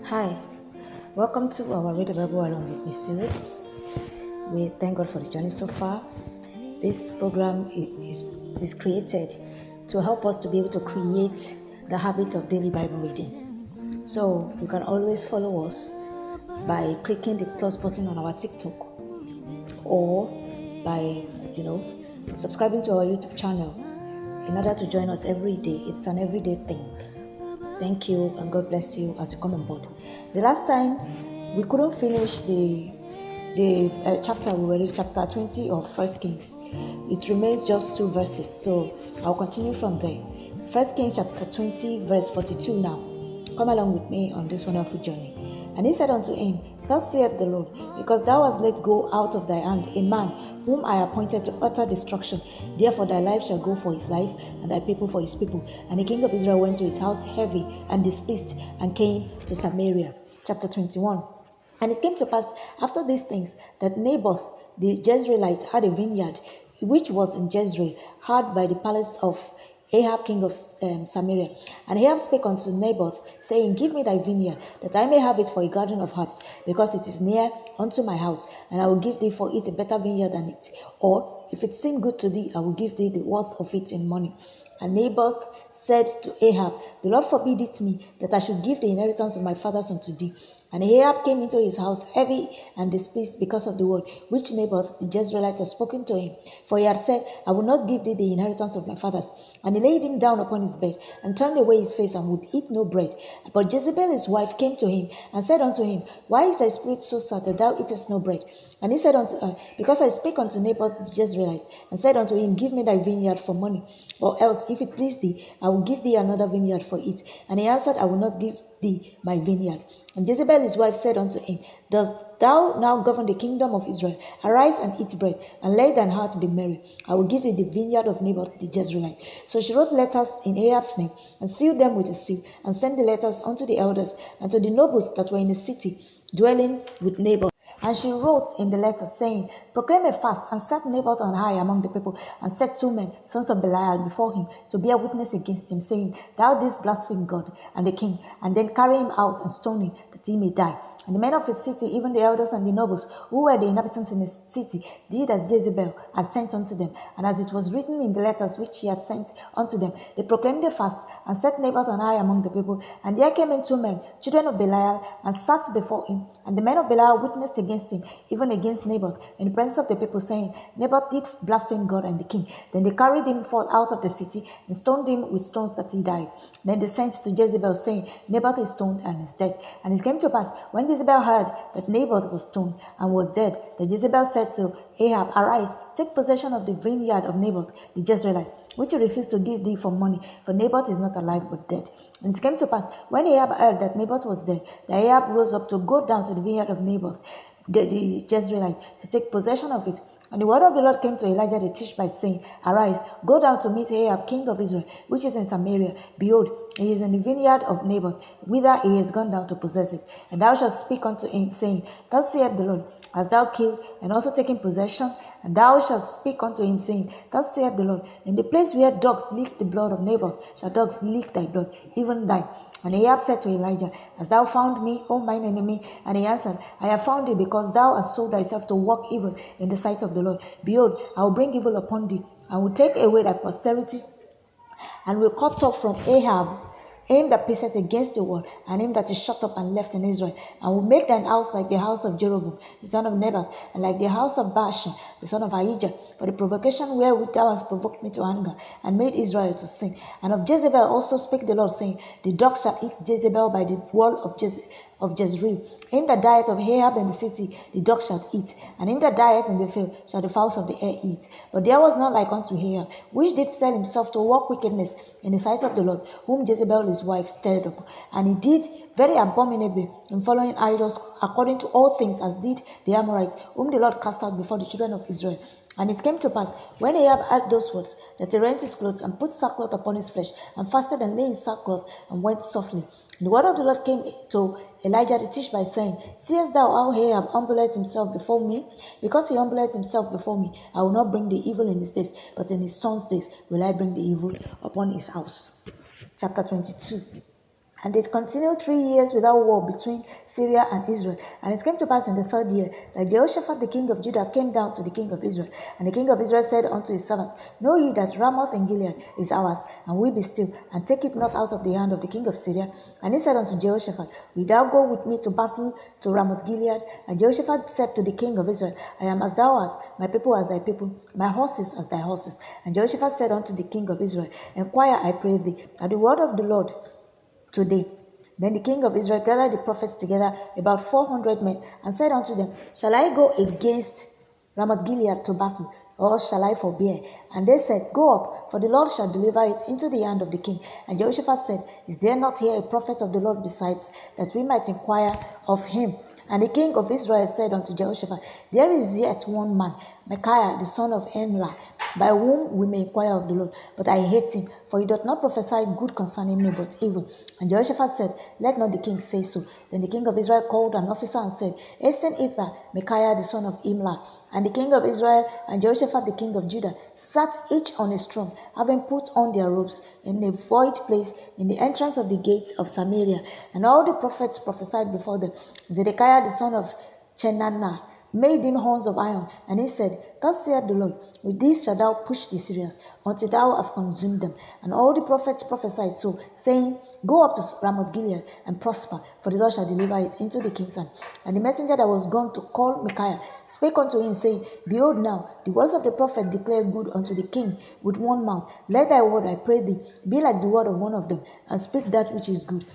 Hi, welcome to our Rtbawm Series. We thank God for the journey so far. This program is created to help us to be able to create the habit of daily Bible reading. So you can always follow us by clicking the plus button on our TikTok or by subscribing to our YouTube channel in order to join us every day. It's an everyday thing. Thank you and God bless you as you come on board. The last time we couldn't finish the chapter we were in, chapter 20 of First Kings. It remains just 2 verses, so I'll continue from there. First Kings chapter 20 verse 42 now. Come along with me on this wonderful journey. And he said unto him, Thus saith the Lord, because thou hast let go out of thy hand a man whom I appointed to utter destruction. Therefore thy life shall go for his life, and thy people for his people. And the king of Israel went to his house heavy and displeased, and came to Samaria. Chapter 21. And it came to pass after these things that Naboth the Jezreelite had a vineyard which was in Jezreel, hard by the palace of Ahab king of Samaria. And Ahab spake unto Naboth, saying, Give me thy vineyard, that I may have it for a garden of herbs, because it is near unto my house, and I will give thee for it a better vineyard than it. Or, if it seem good to thee, I will give thee the worth of it in money. And Naboth said to Ahab, The Lord forbid it me, that I should give the inheritance of my fathers unto thee. And Ahab came into his house heavy and displeased because of the word which Naboth the Jezreelite had spoken to him. For he had said, I will not give thee the inheritance of my fathers. And he laid him down upon his bed, and turned away his face, and would eat no bread. But Jezebel his wife came to him, and said unto him, Why is thy spirit so sad that thou eatest no bread? And he said unto her, Because I spake unto Naboth the Jezreelite, and said unto him, Give me thy vineyard for money, or else, if it please thee, I will give thee another vineyard for it. And he answered, I will not give thee my vineyard. And Jezebel his wife said unto him, Dost thou now govern the kingdom of Israel? Arise and eat bread, and let thine heart be merry. I will give thee the vineyard of Naboth the Jezreelite. So she wrote letters in Ahab's name, and sealed them with a seal, and sent the letters unto the elders and to the nobles that were in the city, dwelling with Naboth. And she wrote in the letter, saying, Proclaim a fast, and set Naboth on high among the people, and set 2 men, sons of Belial, before him, to bear witness against him, saying, Thou didst blaspheme God and the king, and then carry him out and stone him, that he may die. And the men of his city, even the elders and the nobles, who were the inhabitants in his city, did as Jezebel had sent unto them. And as it was written in the letters which she had sent unto them, they proclaimed a fast, and set Naboth on high among the people. And there came in 2 men, children of Belial, and sat before him. And the men of Belial witnessed against him, even against Naboth, in the presence of the people, saying, Naboth did blaspheme God and the king. Then they carried him forth out of the city, and stoned him with stones that he died. Then they sent to Jezebel, saying, Naboth is stoned and is dead. And it came to pass, when Jezebel heard that Naboth was stoned and was dead, that Jezebel said to Ahab, Arise, take possession of the vineyard of Naboth the Jezreelite, which he refused to give thee for money, for Naboth is not alive but dead. And it came to pass, when Ahab heard that Naboth was dead, that Ahab rose up to go down to the vineyard of Naboth the Jezreelite, to take possession of it. And the word of the Lord came to Elijah the Tishbite, saying, Arise, go down to meet Ahab, king of Israel, which is in Samaria. Behold, he is in the vineyard of Naboth, whither he is gone down to possess it. And thou shalt speak unto him, saying, Thus saith the Lord, hast thou killed and also taken possession? And thou shalt speak unto him, saying, Thus saith the Lord, in the place where dogs lick the blood of Naboth, shall dogs lick thy blood, even thine. And Ahab said to Elijah, Hast thou found me, O mine enemy? And he answered, I have found thee, because thou hast sold thyself to work evil in the sight of the Lord. Behold, I will bring evil upon thee, and will take away thy posterity, and will cut off from Ahab him that pisseth against the wall, and him that is shut up and left in Israel, and will make thine house like the house of Jeroboam the son of Nebat, and like the house of Baasha the son of Ahijah, for the provocation wherewith thou hast provoked me to anger, and made Israel to sin. And of Jezebel also spake the Lord, saying, The dogs shall eat Jezebel by the wall of Jezreel. Him that dieth of Ahab in the city, the dogs shall eat, and him that dieth in the field shall the fowls of the air eat. But there was not like unto Ahab, which did sell himself to work wickedness in the sight of the Lord, whom Jezebel his wife stirred up. And he did very abominably in following idols, according to all things as did the Amorites, whom the Lord cast out before the children of Israel. And it came to pass, when Ahab heard those words, that he rent his clothes, and put sackcloth upon his flesh, and fasted and lay in sackcloth, and went softly. And the word of the Lord came to Elijah the Tishbite, saying, Seest thou how Ahab humbleth himself before me? Because he humbleth himself before me, I will not bring the evil in his days, but in his son's days will I bring the evil upon his house. Chapter 22. And it continued 3 years without war between Syria and Israel. And it came to pass in the 3rd year that Jehoshaphat the king of Judah came down to the king of Israel. And the king of Israel said unto his servants, Know ye that Ramoth in Gilead is ours, and we be still, and take it not out of the hand of the king of Syria? And he said unto Jehoshaphat, Wilt thou go with me to battle to Ramoth Gilead? And Jehoshaphat said to the king of Israel, I am as thou art, my people as thy people, my horses as thy horses. And Jehoshaphat said unto the king of Israel, Enquire, I pray thee, at the word of the Lord today. Then the king of Israel gathered the prophets together, about 400 men, and said unto them, Shall I go against Ramoth Gilead to battle, or shall I forbear? And they said, Go up, for the Lord shall deliver it into the hand of the king. And Jehoshaphat said, Is there not here a prophet of the Lord besides, that we might inquire of him? And the king of Israel said unto Jehoshaphat, There is yet one man, Micaiah the son of Imlah, by whom we may inquire of the Lord. But I hate him, for he doth not prophesy good concerning me, but evil. And Jehoshaphat said, Let not the king say so. Then the king of Israel called an officer and said, Hasten hither Micaiah the son of Imlah. And the king of Israel and Jehoshaphat the king of Judah sat each on his throne, having put on their robes, in a void place in the entrance of the gate of Samaria. And all the prophets prophesied before them. Zedekiah the son of Chenanah made him horns of iron, and he said, Thus saith the Lord, with these shalt thou push the Syrians, until thou have consumed them. And all the prophets prophesied so, saying, Go up to Ramoth Gilead and prosper, for the Lord shall deliver it into the king's hand. And the messenger that was gone to call Micaiah spake unto him, saying, Behold now, the words of the prophet declare good unto the king with one mouth. Let thy word, I pray thee, be like the word of one of them, and speak that which is good.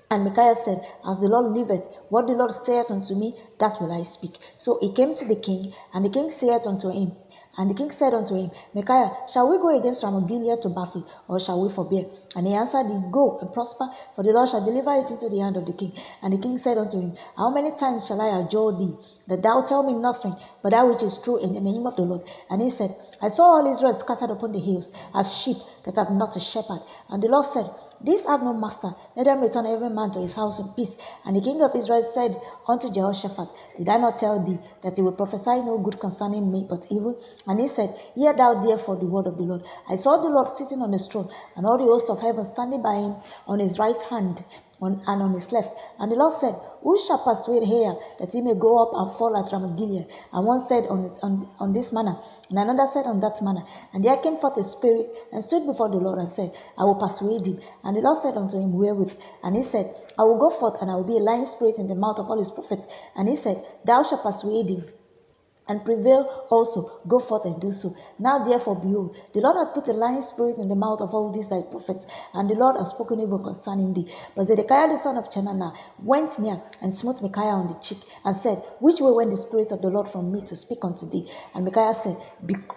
And Micaiah said, As the Lord liveth, what the Lord saith unto me, that will I speak. So he came to the king, and the king saith unto him, and the king said unto him, Micaiah, shall we go against Ramoth Gilead to battle, or shall we forbear? And he answered him, Go and prosper, for the Lord shall deliver it into the hand of the king. And the king said unto him, How many times shall I adjure thee, that thou tell me nothing, but that which is true in the name of the Lord? And he said, I saw all Israel scattered upon the hills, as sheep that have not a shepherd. And the Lord said, These have no master, let them return every man to his house in peace. And the king of Israel said unto Jehoshaphat, Did I not tell thee that he will prophesy no good concerning me, but evil? And he said, Hear thou therefore the word of the Lord. I saw the Lord sitting on his throne, and all the host of heaven standing by him on his right hand and on his left. And the Lord said, Who shall persuade Ahab that he may go up and fall at Ramoth Gilead? And one said on this manner, and another said on that manner. And there came forth a spirit, and stood before the Lord, and said, I will persuade him. And the Lord said unto him, Wherewith? And he said, I will go forth, and I will be a lying spirit in the mouth of all his prophets. And he said, Thou shalt persuade him, and prevail also, go forth and do so. Now therefore, behold, the Lord hath put a lying spirit in the mouth of all these thy prophets, and the Lord hath spoken evil concerning thee. But Zedekiah the son of Chenanah went near and smote Micaiah on the cheek, and said, Which way went the spirit of the Lord from me to speak unto thee? And Micaiah said,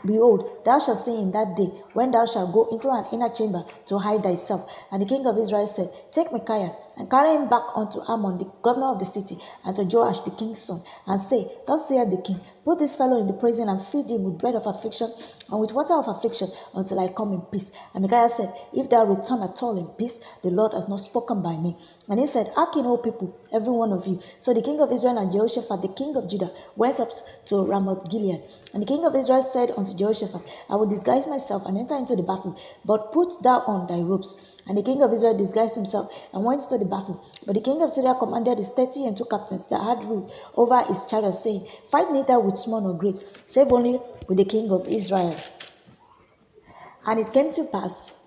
Behold, thou shalt see in that day, when thou shalt go into an inner chamber to hide thyself. And the king of Israel said, Take Micaiah, and carry him back unto Ammon, the governor of the city, and to Joash the king's son, and say, Thus saith the king, Put this fellow in the prison, and feed him with bread of affliction and with water of affliction, until I come in peace. And Micaiah said, If thou return at all in peace, the Lord has not spoken by me. And he said, Hearken, O people, every one of you. So the king of Israel and Jehoshaphat, the king of Judah, went up to Ramoth Gilead. And the king of Israel said unto Jehoshaphat, I will disguise myself and enter into the battle, but put thou on thy robes. And the king of Israel disguised himself and went into the battle. But the king of Syria commanded his 32 captains that had rule over his chariots, saying, Fight neither with small nor great, save only with the king of Israel. And it came to pass,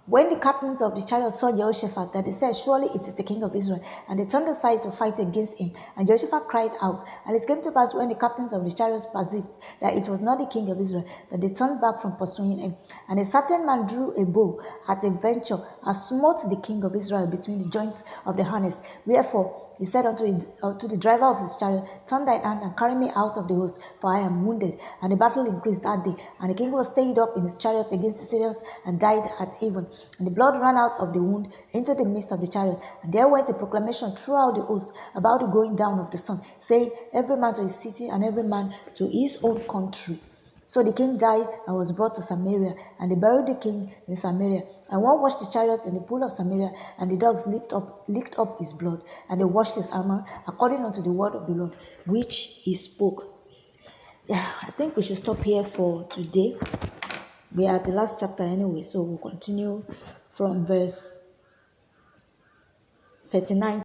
when the captains of the chariots saw Jehoshaphat, that they said, Surely it is the king of Israel. And they turned aside to fight against him. And Jehoshaphat cried out. And it came to pass, when the captains of the chariots perceived that it was not the king of Israel, that they turned back from pursuing him. And a certain man drew a bow at a venture, and smote the king of Israel between the joints of the harness. Wherefore he said unto the driver of his chariot, Turn thine hand and carry me out of the host, for I am wounded. And the battle increased that day. And the king was stayed up in his chariot against the Syrians, and died at even. And the blood ran out of the wound into the midst of the chariot. And there went a proclamation throughout the host about the going down of the sun, saying, Every man to his city, and every man to his own country. So the king died and was brought to Samaria, and they buried the king in Samaria. And one washed the chariots in the pool of Samaria, and the dogs licked up his blood, and they washed his armor according unto the word of the Lord, which he spoke. Yeah, I think we should stop here for today. We are at the last chapter anyway, so we'll continue from verse 39